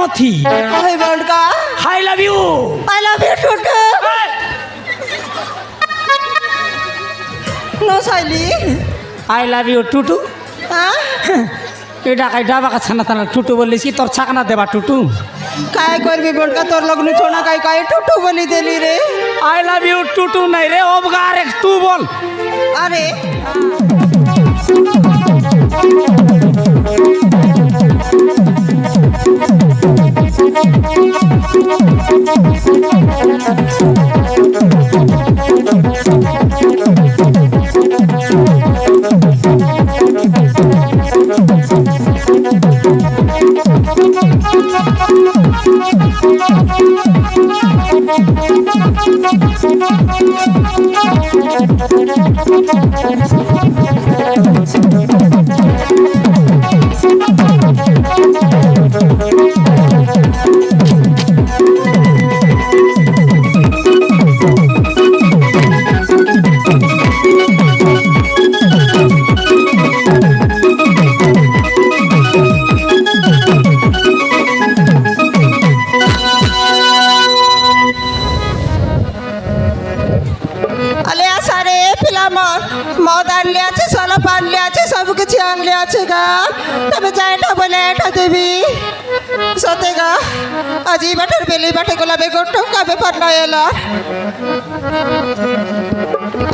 पथी ओए बड़का I love you टुटू नो साइली आई लव यू टुटू हाँ এটা কাই ডাবা কা ছানা ছানা টুটু বলিছি তোর ছাকনা দেবা টুটু काय करबी बड़का तोर लगनी छोना काय काय टुटू बोली देली रे आई लव यू टुटू नहीं रे ओबगार एक तू बोल अरे मद आनले আছে সলপ আনলে আছে সব কিছু আনলে আছে গা তবে যাইটা বলে এটা দেবি সতে গা আজি বাটার বেলি বাটে গোলাপে গোটো কাবে পারনা এলা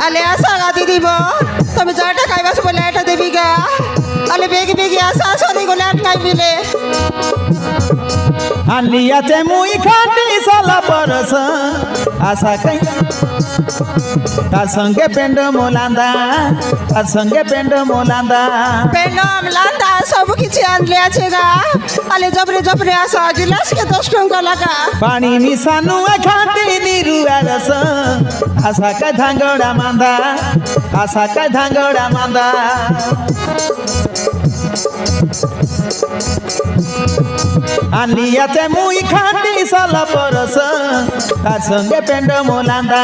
আলে আসা গা দিদিব তবে যাইটা খাইবাস বলে এটা দেবি গা আলে বেগি বেগি আসা সরি গোলে আর নাই মিলে আনলিয়াছে মুই খাটি সালা পরস আশা কাই তার সঙ্গে পেন্ড মোলান্দা তার সঙ্গে পেন্ড মোলান্দা পেন্ড মোলান্দা সব কিছু আনলে আছে গা আলে জবরে জবরে আসা গিলাসকে 10 টাকা লাগা পানি মিশানু খাটি নিরুয়া রস আশা কা ধাঙ্গড়া মান্দা আশা কা ধাঙ্গড়া মান্দা আনলিয়াছে মুই খাটি সালা পরস তার সঙ্গে পেন্ড মোলান্দা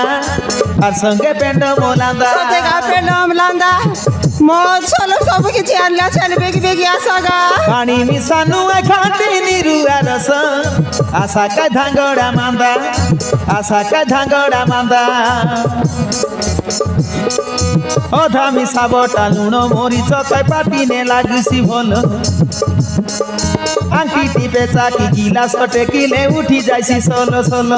তার সঙ্গে পেন্ড মোলান্দা সতে গা পেন্ড মোলান্দা মদ সলো সব কিছু আনলে আছে বেগি বেগি আসা গা পানি মিশানু খাটি নিরুয়া রস আশা কা ধাঙ্গড়া মান্দা আশা কা ধাঙ্গড়া মান্দা অধা মিশাবটা লুণ মরিচ কাই পাটিনে লাগিছি ভল আংটি টিপে চাকি গিলাস টেকিলে উঠি যাইছি সল সল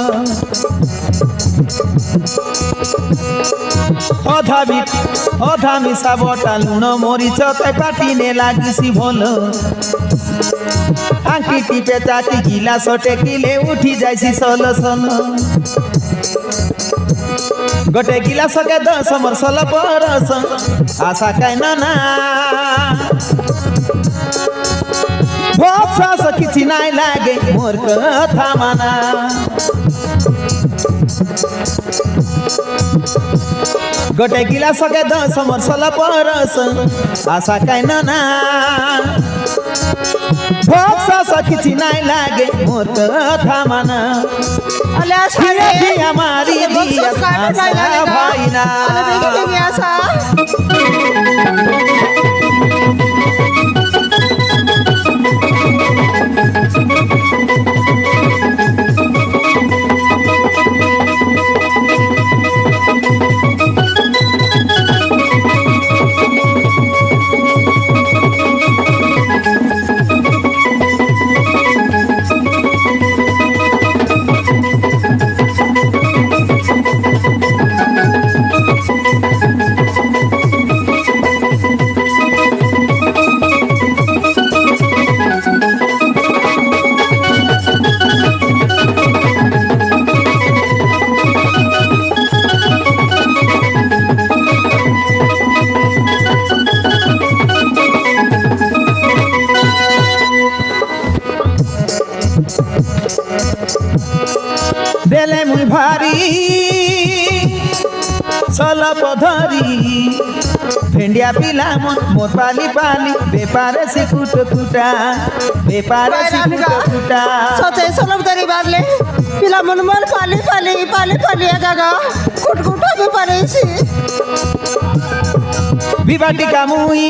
অধা মিশাবটা লুণ মরিচ কাই পাটিনে লাগিছি ভল আংটি টিপে চাকি গিলাস টেকিলে উঠি যাইছি সল সল গোটে গিলাসকে 10 মোর সল পরস আশা কাই না ভোপসাস কিছু নাই লাগে মোর কথা মানা গোটে গিলাসকে 10 মোর সল পরস আশা কাই না ভোপসাস কিছু নাই লাগে মোর কথা মানা আলে আসা রে আমারি দিয়া ভাই না আলে বেগি বেগি আসা দেলে মুই ভারি সলপ ধরি ভেন্ডিয়া পিলা মোর পালি পালি বেপারে সিকুট কুটা বেপারে সিকুট কুটা সতে সলপ ধরি বারলে পিলা মন মন পালি পালি পালি পালি একা কুট কুট বেপারেছি বিবাটিকা মুই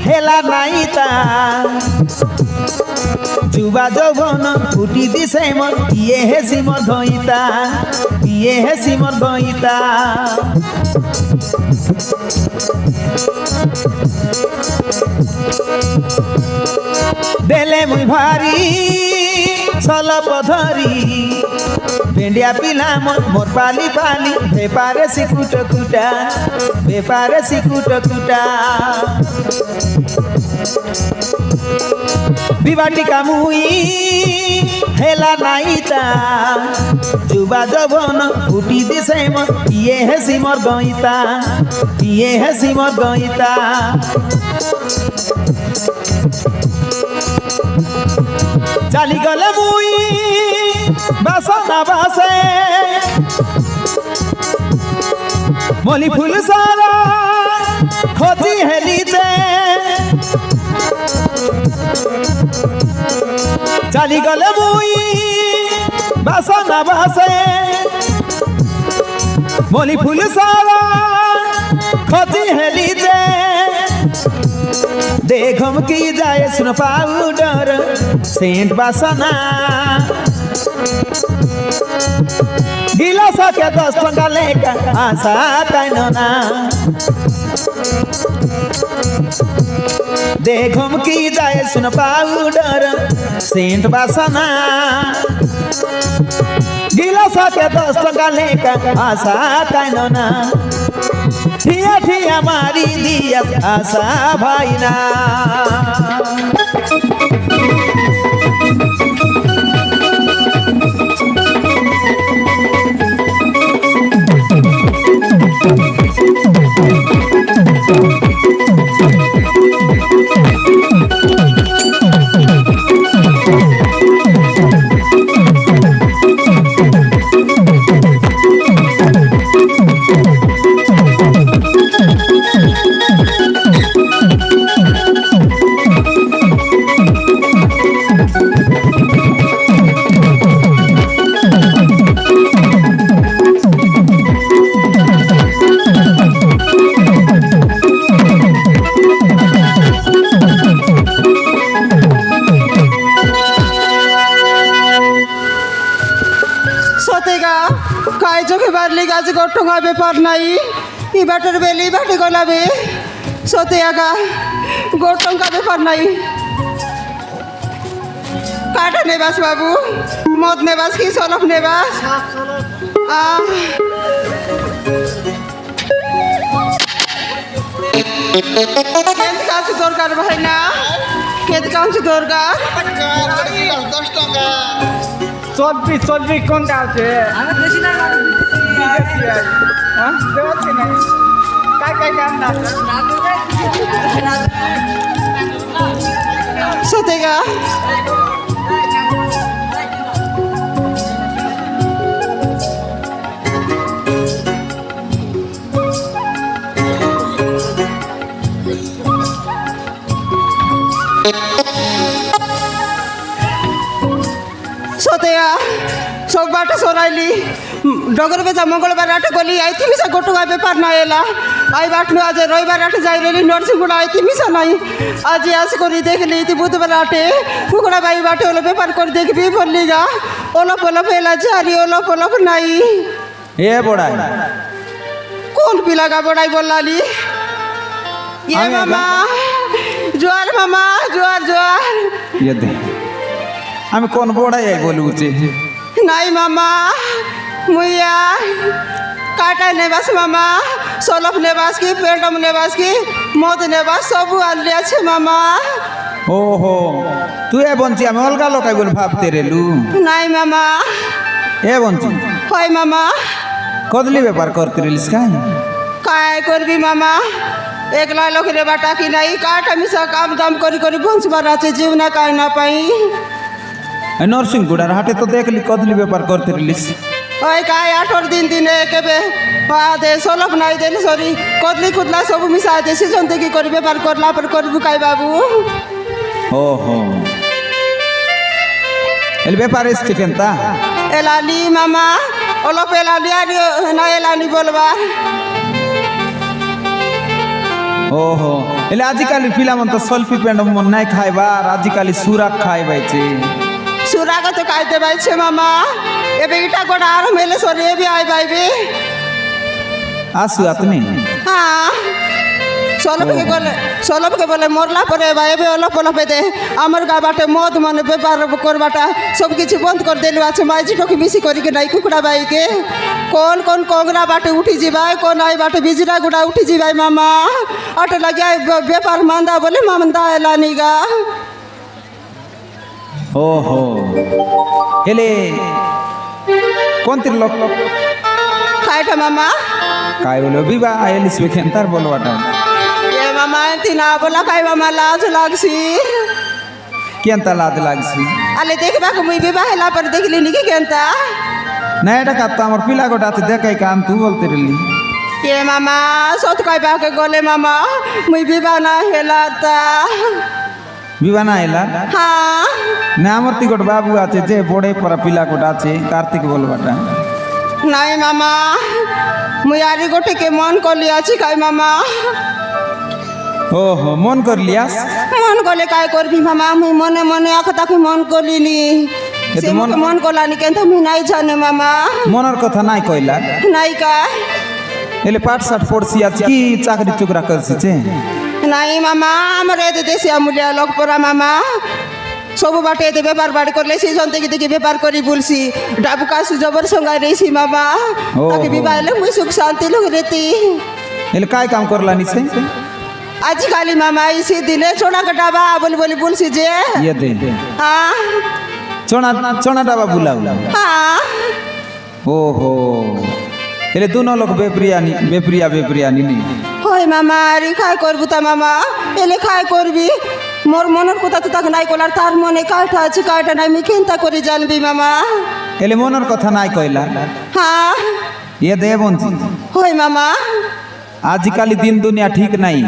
হেলা নাইতা যুবা যৌবন ফুটি দিছে মন ইয়ে হে সিমর গইতা ইয়ে হে সিমর গইতা দেলে মুই ভারি সলপ ধরি ভেন্ডিয়া পিলা মোর পালি পালি বেপারে সিকুট কুটা বেপারে সিকুট কুটা বিবাটি কামুই হেলা নাইতা যুবা যৌবন ফুটি দিছে মন ইয়ে হে সিমর গইতা ইয়ে হে সিমর গইতা চালি গলে মুই বাসনা বাসে মলি ফুল সারা খোঁজি হেলিছে চালি গলে মুই বাসনা বাসে মলি ফুল সারা খোঁজি হেলিছে देखम की जाए सुन पाउडर सेंट बासना गिलास के 10 टंका लेकर आशा ताइना देखम की जाए सुन पाउडर सेंट बासना गिलास के 10 टंका लेकर आशा ताइना ठिया ठिया मारी दिया आशा भाईना সতেগা কাই চোখে বাড়লি গাছে গঠঙা ব্যাপার নাই ই বাটের বেলি বাটে গলাবে সতে আগা গঠঙ্কা ব্যাপার নাই কাটা নেবাস বাবু মদ নেবাস কি সলফ নেবাস কেত কাছে দরকার ভাই না কেত কাছে দরকার চলবি কোনটা আছে সতেগা সতেয়া সব বাটা সরাইলি ডগর বেজা মঙ্গলবার আটে গলি আইতি মিশা গোটুয়া ব্যাপার না এলা আই বাটলু আজ রবিবার আটে যাই রেলি নরসিংগুড়া আইতি মিশা নাই আজ আস করি দেখলি ইতি বুধবার আটে কুকুড়া বাই বাটে ওলো ব্যাপার করে দেখবি বললি গা অলপ অলপ এলা জারি অলপ অলপ নাই এ বড়াই কোন পিলাগা বড়াই বললালি ইয়ে মামা জোয়ার মামা জোয়ার জোয়ার ये दे আমি কোন বড়াই বলুছি নাই মামা মুইয়া কাটা নেবাস মামা সলফ নেবাস কি পেটম নেবাস কি মদ নেবাস সবু আনলি আছে মামা ওহো তুই এ বঞ্চি আমি অলগা লোকাই বলে ভাবতে রেলু নাই মামা এ বঞ্চি হয় মামা কদলি ব্যাপার করতে রিলিস কাই কায় করবি মামা একলা লোক রে বাটা কি নাই কাটা মিশা কাম দাম করি করি বংশবার আছে জীবনা কাই না পাই নরসিংগুড়ার হাটে তো দেখলি কদলি ব্যাপার করতে রিলিস ওই কায় 18 দিন দিনে কেবে দে সলফ নাই দেলি সরি কদলি কুদলা সবু মিশা দে সিজন থেকে করি ব্যাপার করলা পর করবু কাই বাবু ওহো এল ব্যাপার এসছে কেনতা এলালি মামা অলপ এলালি আর না এলানি বলবা ওহো ହେଲେ ଆଜିକାଲି ପିଲାମାନେ ତ ସେଲ୍ଫି ପ୍ୟାଣ୍ଟ ମନ ନାଇଁ ଖାଇବାର ଆଜିକାଲି ସୁରାକ ଖାଇବାଇছে ସୁରାଗ ତ ଖାଇତେ ପାଇছে ମାମା ଏବେ ଇଟା ଗୋଟା ଆରମ୍ଭ ହେଲେ ସରି ଏବେ ଆଇ ପାଇବେ আসু আপনি হ্যাঁ সলভকে বলে মরলা পরে বা এবে অলপ অলপ দে আমার গা বাটে মদ মানে বেপার করবাটা সব কিছু বন্ধ করে দেলু আছে মাইজি টকি মিশি করিকে নাই কুকুড়া বাইকে কোন কোন কংরা বাটে উঠি যাবাই কোন আই বাটে বিজরা গুড়া উঠি যাবাই মামা অটো লাগিয়া বেপার মান্দা বলে মামন্দা এলানি গা ওহো হেলে কোনতির লোক খাইটা মামা काय बोलो विवाह आयलिस बेखेंतार बोलवाटा এ মামা এতি না বলা খাই মামা লাজ লাগছি केंता लाद लागसी আলে দেখবাকে মুই বিবাহ হেলা পরে দেখলি নিকি কেনতা না এটা কাত্তা আমার পিলা গোটাতে দেখাই কাম তু বলতে রলি এ মামা সত কইবাকে গলে মামা মুই বিবাহ না হেলাতা विवाह ना आइला হ্যাঁ না আমার তিকট বাবু আছে যে বড়ে পরা পিলা গোটা আছে কার্তিক বলবাটা নাই মামা মুই আরি গোটেকে মন করলি আছি কাই মামা ओहो मन कर लियास মন করলে কাই করবি মামা মুই মনে মনে আখতাকে মন করলিনি এ সে তো মন- মন করলানি কেন মুই নাই জানে মামা মনের কথা নাই কইলা নাই কাই হেলে পাট সাট পড়ছি আছে কি চাকরি চুকরা করছিছে নাই মামা আমার এতে দেশে আমুলিয়া লোক পড়া মামা সবু বাটে এতে ব্যাপার বাড়ি করলে সেই জন থেকে দেখি ব্যাপার করি বলছি ডাবু কাশু জবর সঙ্গাই রয়েছি মামা ও। তাকে বিবাহ হলে মুই সুখ শান্তি লোক রেতি হেলে काय काम करला निसे আজকালি মামা ইসি দিনে ছোড়া কাটাবা বলি বলি বলছি যে ये दे হ্যাঁ चोना चोना डाबा बुलाऊ হ্যাঁ ओहो हेले दोनों लोग बेप्रिया नी হয় মামা আরে খাই করবো তা মামা এলে খাই করবি মোর মনের কথা তো তাকে নাই কলার তার মনে কাইটা আছে কাইটা নাই আমি চিন্তা করে জানবি মামা हेले मनर कथा নাই কইলা হ্যাঁ ये दे बंजी হয় মামা आजिकाली दिन दुनिया ठीक नहीं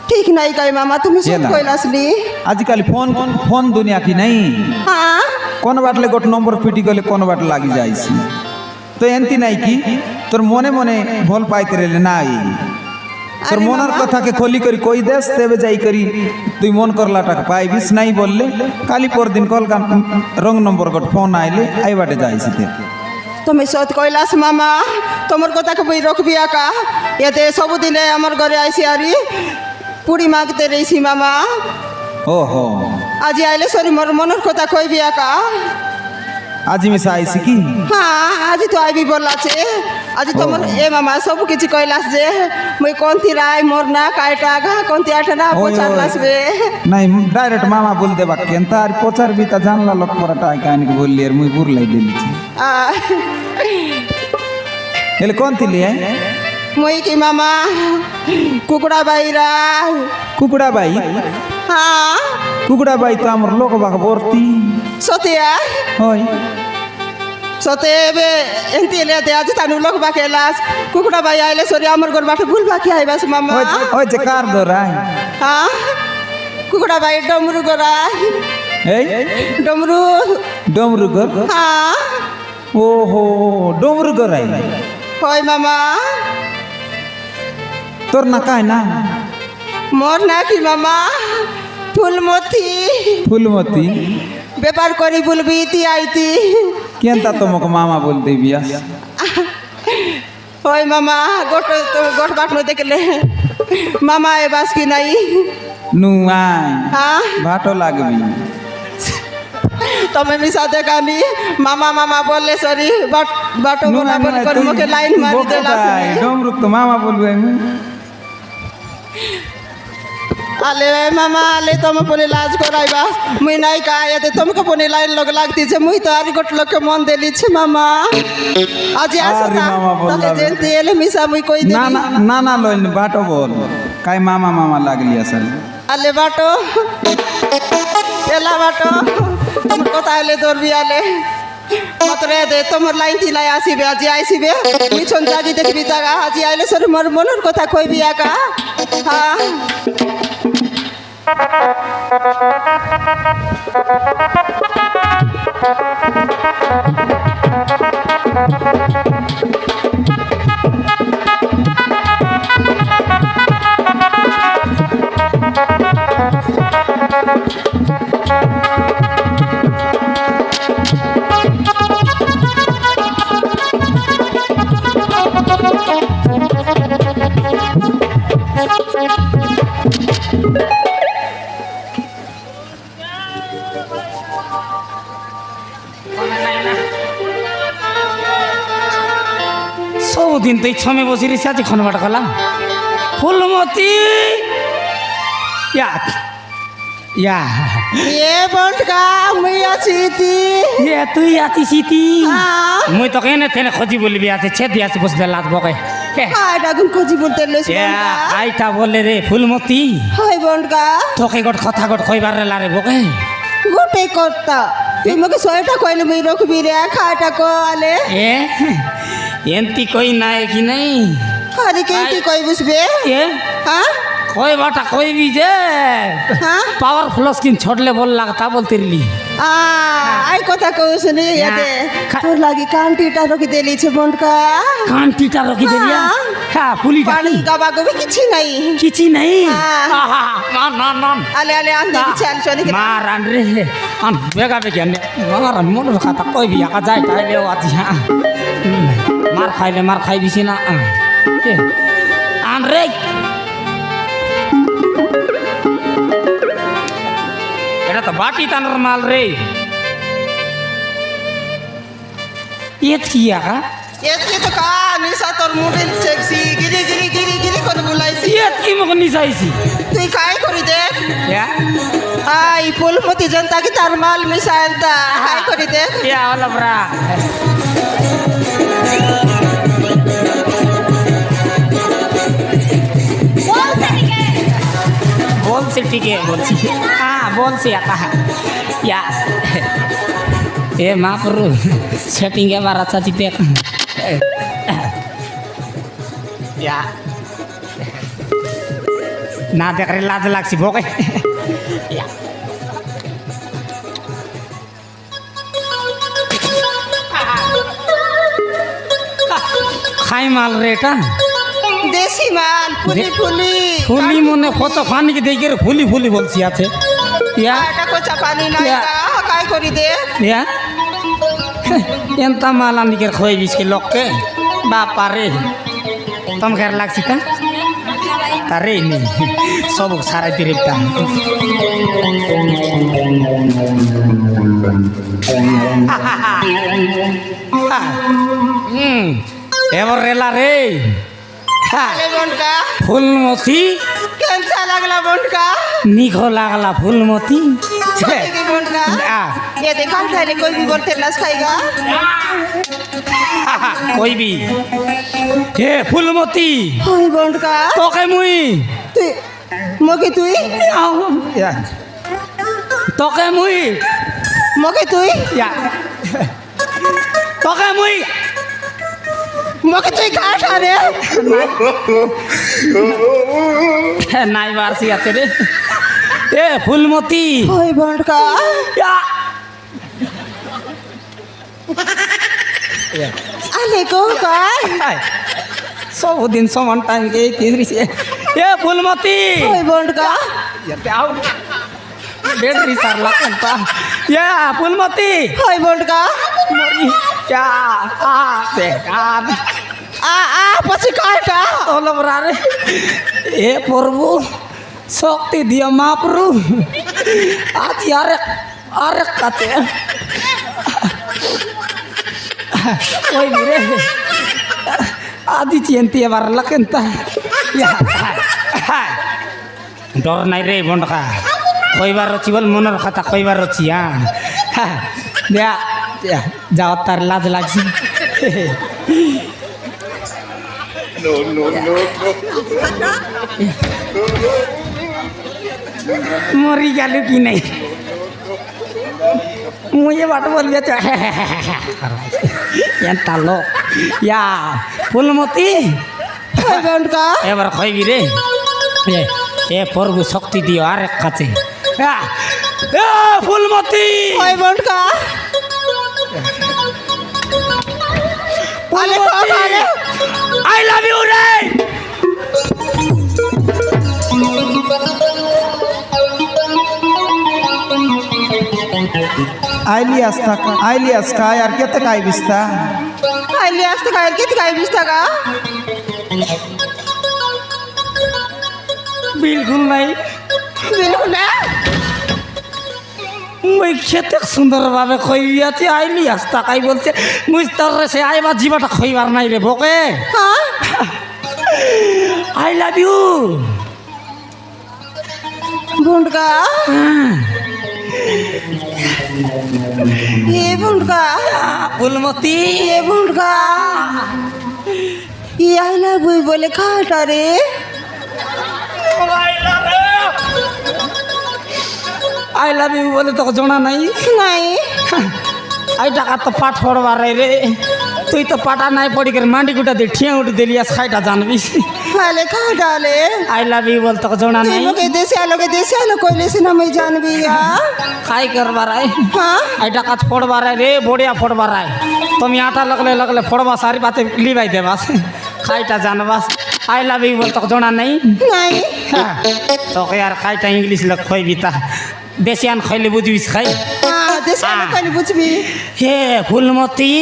ঠিক নাই কাই মামা তুমি সব না। কইলাসলি आजिकाली फोन फोन दुनिया की नहीं হ্যাঁ কোন বাটলে গোট নম্বর পিটি গলে কোন বাট লাগি যাইছি তো এন্তি নাই কি তোর মনে মনে ভল পাইতে রেলে নাই তোর আরে মনের বাবা। কথাকে খলি করি কই দেস তেবে যাই করি তুই মন করলাটাকে পাইবিস নাই বললে কালি পর দিন কল রং নম্বর গোট ফোন আইলে আই বাটে যাইছি তে তুমি সত কইলাস মামা তোমার কথা কই রখবি আকা এতে সবুদিনে আমার ঘরে আইসি আরি পুরি মাগতে রইছি মামা ওহো আজি আইলে সরি মোর মনের কথা কইবি আকা আজি মিশা আইছি কি হ্যাঁ আজি তো আইবি বললাছে আজি তোমার এ মামা সব কিছু কইলাস যে মুই কোনতি রায় মোর না কাইটা গা কোনতি আটা না ওই, পচার ওই। লাসবে নাই ডাইরেক্ট মামা বল দেবা কেন তার প্রচার বিতা জানলা লোক পরাটা কাহিনী বললি আর মুই বুরলাই দিলিছি এলে কোন তিলি মুই কি মামা কুকুড়া বাইরা কুকুড়া বাই হ্যাঁ কুকুড়া বাই তো আমার লোক বাক ভর্তি সতিয়া হয় সতেবে এনতি এলিয়াতে আজি তানু লোক বাকে লাস কুকুড়া বাই আইলে সরি আমার ঘর বাটে ভুল বাকি আইবাস মামা ওই যে কার ধরাই হ্যাঁ কুকুড়া বাই ডমরু গরাই এই ডমরু ডমরু ঘর হ্যাঁ ওহো ডমরু গরাই হয় মামা তোর না কায় না মোর নাকি মামা ফুলমতি ফুলমতি ব্যাপার করি বলবি ইতি আইতি কেন তা তোমাকে মামা বল দেবিয়া হয় মামা গোট গোট বাট দেখলে মামা এ বাস কি নাই নুয়াই হ্যাঁ ভাটো লাগবি তুমি মিশাতে কানি মামা মামা বললে সরি বাটো বলা বলি করে মুখে লাইন মারি দেলা ডমরু তো মামা বলবো আমি আলে মামা আলে তুমি পনে লাজ করাইবা মুই নাই কায়াতে তোমাকে পনে লাইন লগ লাগতিছে মুই তো আর গোট লোকে মন দেলিছে মামা আজি আসো আরে না মামা বললা তাহলে বে। যেতে এলে মিশা মুই কই না দেবি না না না লইন বাটো বল কাই মামা মামা লাগলি আসলে আলে বাটো এলা বাটো তোমার কথা এলে ধরবি আলে মাত্রে দে তোমার লাইন তিলাই আসিবে আজি আইসিবে মিছন জাগি দেখবি জাগা আজি আইলে সরি মোর মনের কথা কইবি একা হ্যাঁ ସବୁଦିନ ତ ଇଚ୍ଛା ବସି ରହି ଆଜି ଖନବାଟ କଲା ফুলমতি ইয়া ইয়া এ বন্টকা মুই আছি তি এ তুই আছিস ইতি হ্যাঁ। মুই তোকে এনে তেনে খোঁজি বলবি আছে ছেদি আছে বসলে লাত বকে আইটা গুন কোজি বলতে লইছ আইটা বলে রে ফুলমতি হাই বন্টকা তোকে গোট কথা গোট কইবার রে লারে বকে গোটে করতা তুই মকে সয়টা কইলে মুই রখবি রে খাটা কলে এ এন্তি কই নাই কি নাই আরে কেটি কই বুঝবে এ হ্যাঁ কই বাটা কইবি যে হ্যাঁ পাওয়ার ফ্লস কিন ছড়লে বল লাগতা বলতে রলি আই কথা কইছ নি এতে তোর লাগি কান্টিটা রকি দেলিছে বন্টকা কান্টিটা রকি দেলিয়া হ্যাঁ পুলিটা পানি গাবা গবি কিছু নাই কিছু নাই হ্যাঁ। না না না আলে আলে আন দেখি চাল চলে মার আন রে আন বেগা বেগা নে মার মন কথা কইবি আকা যাই তাইলে আছি হ্যাঁ মার খাইবিছি না আন রে এটা তো বাটি টানার মাল রে ইয়ে কি আকা এতে তো কা নিসা তোর মুডে সেক্সি গিরি গিরি গিরি গিরি করে বুলাইছি ইয়ে কি মগ নিসাইছি তুই কাই করি দেখ ইয়া আই ফুলমতি জনতা কি তার মাল মিশায়ন্তা কাই করি দেখ ইয়া হলো ব্রা বলছি ঠিকই বলছি হ্যাঁ বলছি আকা ইয়া এ মা প্রু সেটিং এবার আচ্ছা জিতে ইয়া না দেখরে লাজ লাগছি বকে ইয়া খাই মাল রে এটা দেশি মাল ফুলি ফুলি ফুলি মনে কত পানি দেখে ফুলি ফুলি বলছি আছে ইয়া এটা কোচা পানি নাই কাই করি দেখ ইয়া ಎಂತ ಮಾಲ ನಿಗೆ ಖೋಯ್ ಬಿಸ್ಕೆ ಲೊಕ್ಕೆ ಬಾಪಾರೆ ತಮ್ಮ ঘর লাগছি তা তারে নি সব সারাই দিরেটা এবার রেলা রে আলে বন্টকা ফুলমতি কেনসা লাগলা বন্টকা নিখো লাগলা ফুলমতি কি বন্টকা এ দেখান তাইলে কই বি বলতে লাস খাইগা কইবি হে ফুলমতি হাই বন্টকা তোকে মুই তুই মকে তুই তোকে মুই মকে তুই তোকে মুই মকে তুই কাটা রে নাই বারসি আছে রে এ ফুলমতি হাই বন্টকা আলে কো কাই सबदिन समान टाइम के तीसरी से ए फूलमती হাই বন্টকা बैटरी सार लगता या फूलमती হাই বন্টকা मरी क्या आ दे আ પછી কাটা ओलो रे ए प्रभु शक्ति दिया महाप्रभु आज यार अरे काते कोई भी रे आदि चिंती बार लकंता या डर নাই রে বন্ডকা কইবার রছি বল মনের কথা কইবার রছি হ্যাঁ দেয়া যাও তার লাজ লাগছি মরি গেল কি নাই মুঝে বাট বলবে এন্তা লোক ইয়া ফুলমতি হাই বন্টকা এবার খাইবি রে এ প্রভু শক্তি দিও আর এক কাছে ফুলমতি হাই বন্টকা আলে কো আলে আই লাভ ইউ রে आयली असता यार केत काय बिस्ता आयली असतं काय किती काय दिसता का बिल्कुल नहीं बिलकुल ना मुई खेते सुंदर भावे खइयाती आइली हस्ता काई बोलते मुई तर से आइबा जीवाटा खइबार নাই রে बोके हाँ आई लव यू बुंडका ये बुंडका फुलमती ये बुंडका ये आई लव यू बोले खाटा रे आई लव यू बोले तो जोना नहीं नहीं आई टाका तो पाठ पढ़वा रहे रे তুই তো পাটা নাই পড়ি করে মান্ডি গুটা দিয়ে ঠিয়া উঠে দিলি আজ খাইটা জানবি वाले खाटा ले आई लव यू बोल तो जोना नहीं के देश आलो कोई से ना मैं जान भी या খাই করবার আই हाँ আইটা কাজ পড়বার আই রে বড়িয়া পড়বার আই তুমি আটা লগলে লগলে পড়বা সারি বাতে লিবাই দেবাস খাইটা জানবাস आई लव यू बोल तो जोना नहीं नहीं তো यार খাইটা ইংলিশ লগ খইবি তা দেশিয়ান খইলে বুঝবিস খাই हाँ देश आलो कोई बुझबी হে ফুলমতি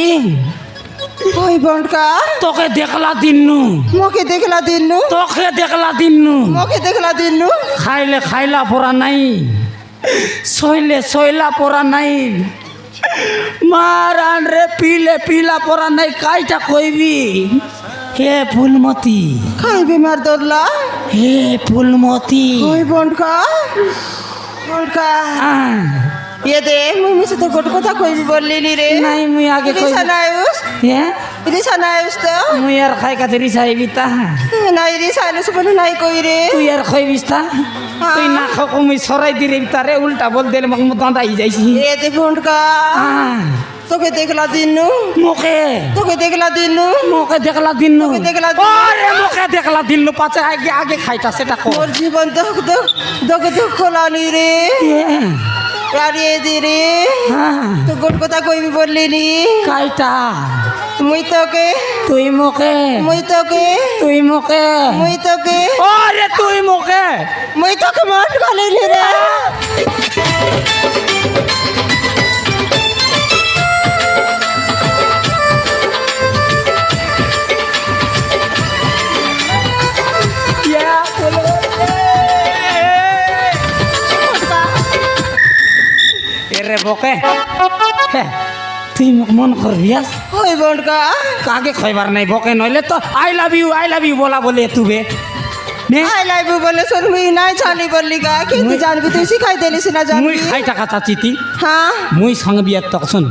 कोई बुंडका তোকে দেখলা দিনু मोके देखला दिनु তোকে দেখলা দিনু मोके देखला दिनु খাইলে খাইলা পড়া নাই সইলে সইলা পড়া নাই মারান রে পিলে পিলা পড়া নাই কাইটা কইবি হে ফুলমতি खाई बीमार दोरला হে ফুলমতি कोई बुंडका बुंडका ये दे मुझे से तो गोट कोता कोई भी बोल ली रे নাই মুই আগে কই रिसा नायुस হে रिसा नायुस तो মুই আর খাই কাতে রিসাইবি তা नहीं रिसा आलू से बोले नहीं कोई रे তুই আর খইবিস তা তুই না খাও মুই সরাই দিরে তারে উল্টা বল দিলে মক মুতান দাই যাইছি ये दे बुंडका तो के देखला दिनु মুখে तो के देखला दिनु মুখে দেখলা দিনু মুখে দেখলা দিনু। আরে মুখে দেখলা দিনু পাছে আগে আগে খাইতা সেটা কো मोर जीवन दुख दुख दुख दुख खोलानी रे यार ये दी रे तो गोट कोता कोई भी बोल ली नी কাইটা मुई तो के তুই মুখে मुई तो के তুই মুখে मुई तो के আরে তুই মুখে मुई तो के मोट गाली नी रे এরে বকে তুই মোক মন করবিয়াস होय बुंडका কাকে খইবার নাই বকে নইলে তো আই লাভ ইউ বলা বলে তুবে নে आई लाइव बोले सुन मुई नहीं चाली बोली का कि जानबी तू सिखाई देली से ना মুই जानबी খাই টাকা চাচিতি हाँ মুই সঙ্গ বিয়ার তক শুন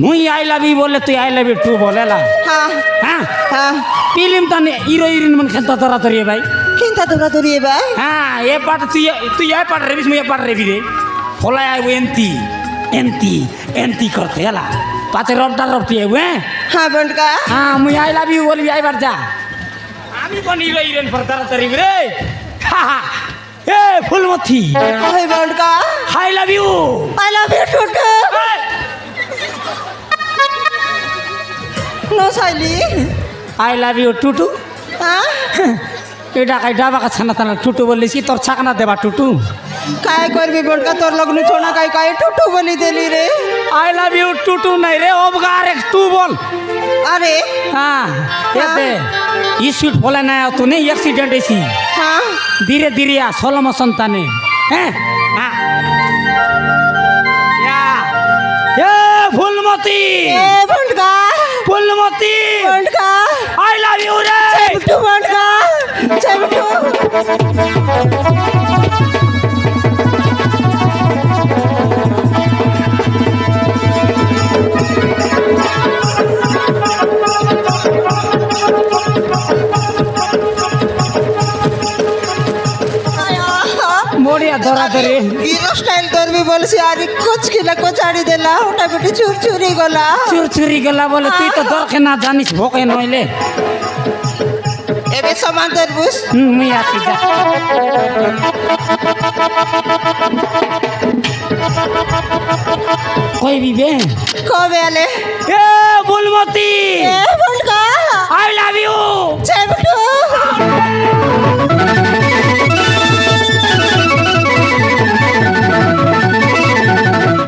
মুই আই লাভ ইউ বলে তুই আই লাভ ইউ টু বলেলা हाँ হ্যাঁ हाँ ফিল্ম তানে হিরো হিরোইন মন খেলতা তোরা তোরি ভাই किंता तुरा तुरी भाई হ্যাঁ এ পাট তুই এ পাট রেবিস মুই এ পাট রেবি রে ফলাই আইব এন্তি এন্তি এন্তি করতে এলা পাতে রবটা রবটি আইব হ্যাঁ हाँ बुंडका হ্যাঁ মুই আই লাভ ইউ বলবি আইবার যা আমি কোন হিরো হিরোইন পর তাড়াতাড়ি রে এ ফুলমতি होय बुंडका I love you I love you टुटका नो साइली আই লাভ ইউ টুটু हाँ এটা কাই ডাবা কা ছানা ছানা টুটু বলিস কি তোর ছাকনা দেবা টুটু काय करबी बुंडका तोर लोग नु छोना काय काय टुटू बोली देली रे আই লাভ ইউ টুটু নাই রে অবগা আরেক টু বল अरे হ্যাঁ এতে স্পিড ফলে না তো নেই অ্যাক্সিডেন্ট এসি हाँ ধীরে ধীরে সলম সন্তানে হ্যাঁ হ্যাঁ এ ফুলমতি ए बुंडका ফুলমতি बुंडका আই লাভ ইউ রে टू बुंडका चल বড়িয়া ধরা ধরে হিরো স্টাইল করবি বলছি আরে কোচ কিলা কোচাড়ি দেলা ওটা বেটি চুর চুরি গলা চুর চুরি গেলা বলে তুই তো দরকে না জানিস ভোকে নইলে এবে সমান তরবুজ মুই আছি যা কই বিবে কবে আলে এ ফুলমতি এ বুলকা আই লাভ ইউ চেবটু